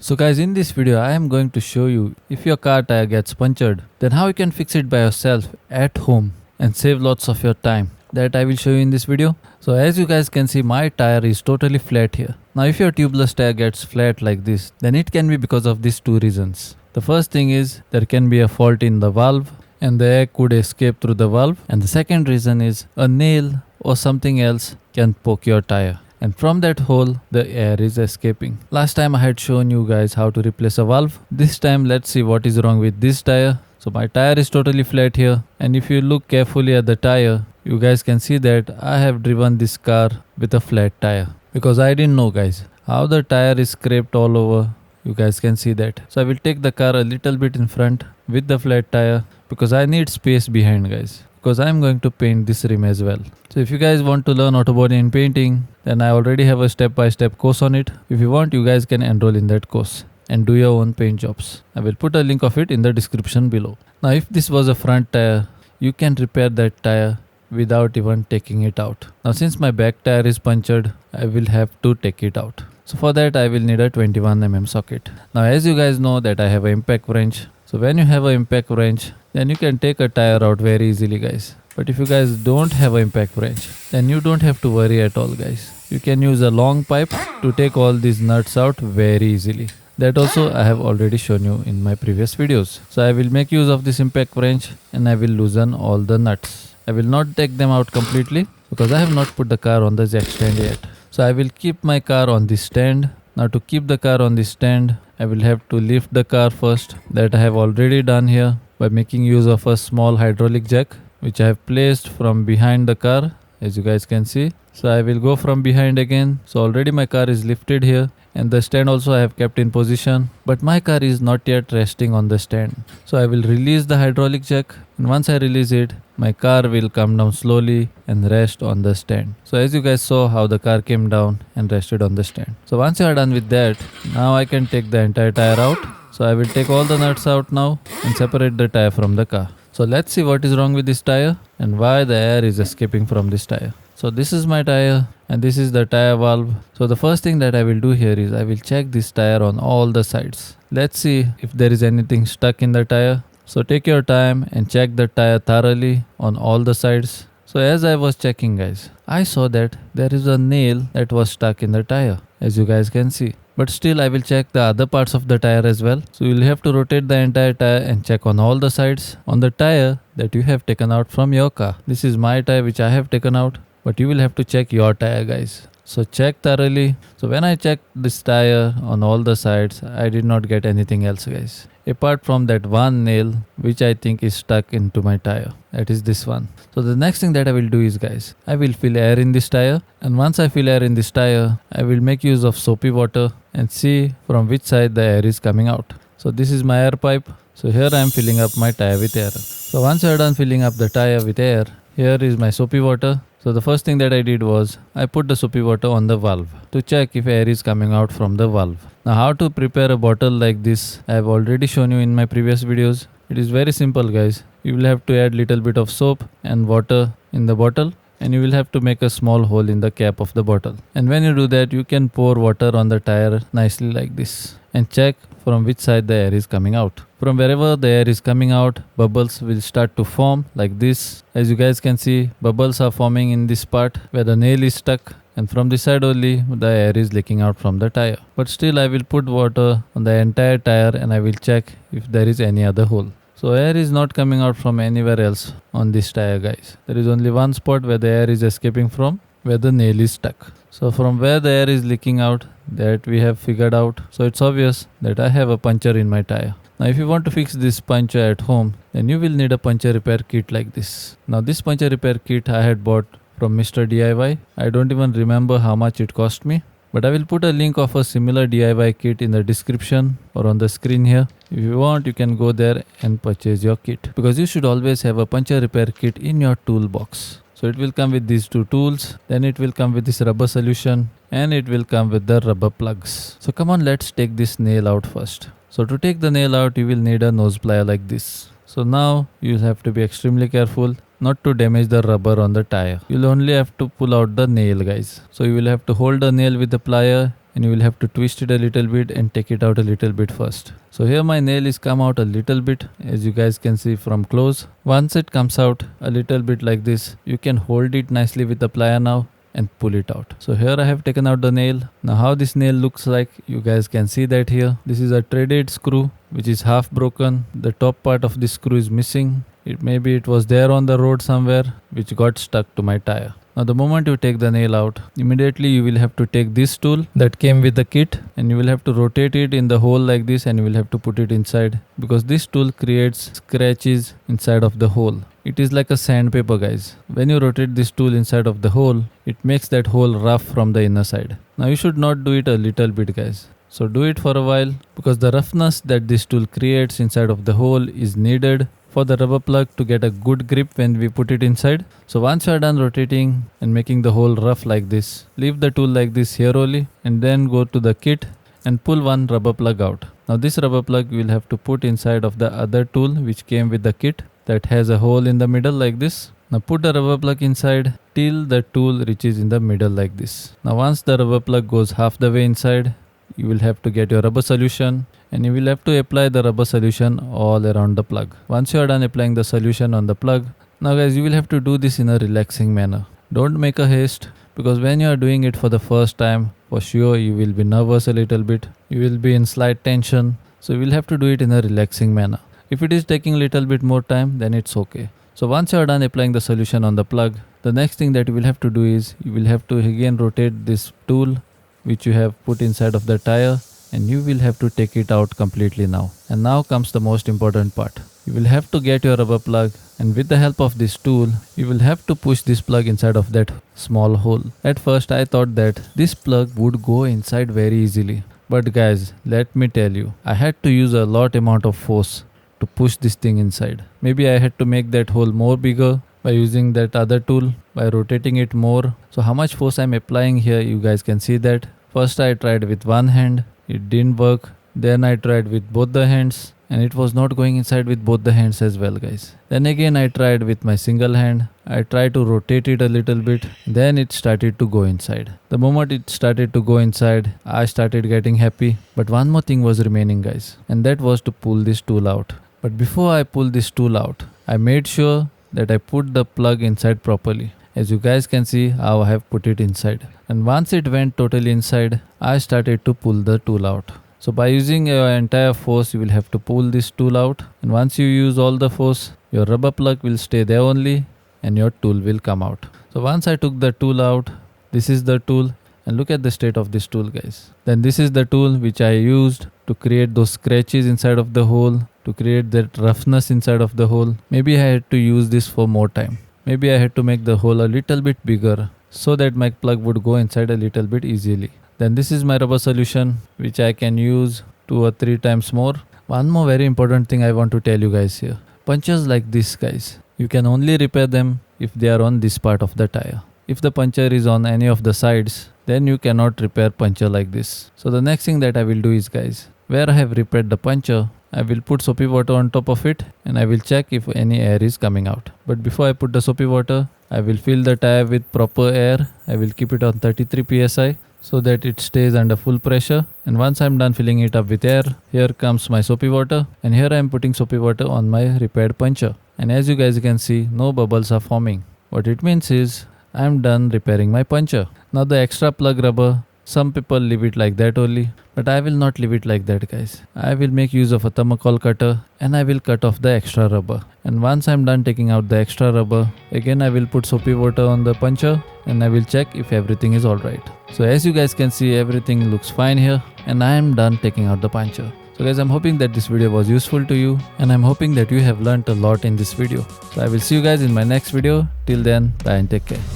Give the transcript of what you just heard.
So guys, in this video I am going to show you if your car tire gets punctured, then how you can fix it by yourself at home and save lots of your time. That I will show you in this video. So as you guys can see, my tire is totally flat here. Now if your tubeless tire gets flat like this, then it can be because of these two reasons. The first thing is there can be a fault in the valve and the air could escape through the valve, and the second reason is a nail or something else can poke your tire, and from that hole the air is escaping. Last time I had shown you guys how to replace a valve. This time let's see what is wrong with this tire. So my tire is totally flat here, and if you look carefully at the tire, you guys can see that I have driven this car with a flat tire because I didn't know guys how the tire is scraped all over. You guys can see that. So I will take the car a little bit in front with the flat tire because I need space behind guys, because I am going to paint this rim as well. So if you guys want to learn auto body and painting, then I already have a step-by-step course on it. If you want, you guys can enroll in that course and do your own paint jobs. I will put a link of it in the description below. Now if this was a front tire, you can repair that tire without even taking it out. Now since my back tire is punctured, I will have to take it out. So for that I will need a 21mm socket. Now as you guys know that I have an impact wrench. So when you have an impact wrench, then you can take a tire out very easily guys. But if you guys don't have an impact wrench, then you don't have to worry at all guys. You can use a long pipe to take all these nuts out very easily. That also I have already shown you in my previous videos. So I will make use of this impact wrench and I will loosen all the nuts. I will not take them out completely because I have not put the car on the jack stand yet. So I will keep my car on this stand. Now to keep the car on this stand, I will have to lift the car first. That I have already done here by making use of a small hydraulic jack which I have placed from behind the car, as you guys can see. So I will go from behind again. So already my car is lifted here, and the stand also I have kept in position, but my car is not yet resting on the stand. So I will release the hydraulic jack, and once I release it, my car will come down slowly and rest on the stand. So as you guys saw how the car came down and rested on the stand. So once you are done with that, now I can take the entire tire out. So I will take all the nuts out now and separate the tire from the car. So let's see what is wrong with this tire and why the air is escaping from this tire. So this is my tire and this is the tire valve. So the first thing that I will do here is I will check this tire on all the sides. Let's see if there is anything stuck in the tire. So take your time and check the tire thoroughly on all the sides. So as I was checking guys, I saw that there is a nail that was stuck in the tire, as you guys can see. But still I will check the other parts of the tire as well. So you will have to rotate the entire tire and check on all the sides on the tire that you have taken out from your car. This is my tire which I have taken out, but you will have to check your tire guys. So check thoroughly. So when I checked this tire on all the sides, I did not get anything else guys, apart from that one nail which I think is stuck into my tire. That is this one. So the next thing that I will do is guys, I will fill air in this tire, and once I fill air in this tire, I will make use of soapy water and see from which side the air is coming out. So this is my air pipe. So here I am filling up my tire with air. So once I am done filling up the tire with air, here is my soapy water. So the first thing that I did was I put the soapy water on the valve to check if air is coming out from the valve. Now how to prepare a bottle like this, I have already shown you in my previous videos. It is very simple guys. You will have to add little bit of soap and water in the bottle, and you will have to make a small hole in the cap of the bottle. And when you do that, you can pour water on the tire nicely like this and check from which side the air is coming out. From wherever the air is coming out, bubbles will start to form like this. As you guys can see, bubbles are forming in this part where the nail is stuck, and from this side only the air is leaking out from the tire. But still I will put water on the entire tire and I will check if there is any other hole. So air is not coming out from anywhere else on this tire guys. There is only one spot where the air is escaping from, where the nail is stuck. So from where the air is leaking out, that we have figured out. So it's obvious that I have a puncture in my tire. Now if you want to fix this puncture at home, then you will need a puncture repair kit like this. Now this puncture repair kit I had bought from Mr. DIY. I don't even remember how much it cost me, but I will put a link of a similar DIY kit in the description or on the screen here. If you want, you can go there and purchase your kit, because you should always have a puncture repair kit in your toolbox. So it will come with these two tools, then it will come with this rubber solution, and it will come with the rubber plugs. So come on, let's take this nail out first. So to take the nail out, you will need a nose plier like this. So now you have to be extremely careful not to damage the rubber on the tire. You'll only have to pull out the nail guys. So you will have to hold the nail with the plier and you will have to twist it a little bit and take it out a little bit first. So here my nail is come out a little bit, as you guys can see from close. Once it comes out a little bit like this, you can hold it nicely with the plier now and pull it out. So here I have taken out the nail. Now how this nail looks like, you guys can see that here. This is a threaded screw which is half broken. The top part of this screw is missing. Maybe it was there on the road somewhere which got stuck to my tire. Now the moment you take the nail out, immediately you will have to take this tool that came with the kit and you will have to rotate it in the hole like this, and you will have to put it inside, because this tool creates scratches inside of the hole. It is like a sandpaper, guys. When you rotate this tool inside of the hole, it makes that hole rough from the inner side. Now you should not do it a little bit, guys. So do it for a while, because the roughness that this tool creates inside of the hole is needed for the rubber plug to get a good grip when we put it inside. So once you are done rotating and making the hole rough like this, leave the tool like this here only, and then go to the kit and pull one rubber plug out. Now this rubber plug you will have to put inside of the other tool which came with the kit that has a hole in the middle like this. Now put the rubber plug inside till the tool reaches in the middle like this. Now once the rubber plug goes half the way inside, you will have to get your rubber solution and you will have to apply the rubber solution all around the plug. Once you are done applying the solution on the plug, now guys, you will have to do this in a relaxing manner. Don't make a haste, because when you are doing it for the first time, for sure you will be nervous a little bit. You will be in slight tension. So you will have to do it in a relaxing manner. If it is taking a little bit more time, then it's okay. So once you are done applying the solution on the plug, the next thing that you will have to do is you will have to again rotate this tool which you have put inside of the tire, and you will have to take it out completely now. And now comes the most important part. You will have to get your rubber plug, and with the help of this tool, you will have to push this plug inside of that small hole. At first I thought that this plug would go inside very easily. But guys, let me tell you, I had to use a lot amount of force to push this thing inside. Maybe I had to make that hole more bigger by using that other tool, by rotating it more. So how much force I'm applying here, you guys can see that. First I tried with one hand, it didn't work. Then I tried with both the hands, and it was not going inside with both the hands as well, guys. Then again I tried with my single hand. I tried to rotate it a little bit, then it started to go inside. The moment it started to go inside, I started getting happy. But one more thing was remaining, guys, and that was to pull this tool out. But before I pull this tool out, I made sure that I put the plug inside properly. As you guys can see how I have put it inside. And once it went totally inside, I started to pull the tool out. So by using your entire force, you will have to pull this tool out. And once you use all the force, your rubber plug will stay there only and your tool will come out. So once I took the tool out, this is the tool, and look at the state of this tool, guys. Then this is the tool which I used to create those scratches inside of the hole, to create that roughness inside of the hole. Maybe I had to use this for more time. Maybe I had to make the hole a little bit bigger so that my plug would go inside a little bit easily. Then this is my rubber solution which I can use 2 or 3 times more. One more very important thing I want to tell you guys here. Punctures like this, guys, you can only repair them if they are on this part of the tire. If the puncture is on any of the sides, then you cannot repair puncture like this. So the next thing that I will do is, guys, where I have repaired the puncture, I will put soapy water on top of it and I will check if any air is coming out. But before I put the soapy water, I will fill the tire with proper air. I will keep it on 33 psi so that it stays under full pressure. And once I'm done filling it up with air, here comes my soapy water, and here I am putting soapy water on my repaired puncture. And as you guys can see, no bubbles are forming. What it means is I'm done repairing my puncture. Now the extra plug rubber, some people leave it like that only, but I will not leave it like that, guys. I will make use of a thermocol cutter and I will cut off the extra rubber. And once I'm done taking out the extra rubber, again I will put soapy water on the puncture and I will check if everything is alright. So as you guys can see, everything looks fine here and I am done taking out the puncture. So guys, I'm hoping that this video was useful to you and I'm hoping that you have learned a lot in this video. So I will see you guys in my next video. Till then, bye and take care.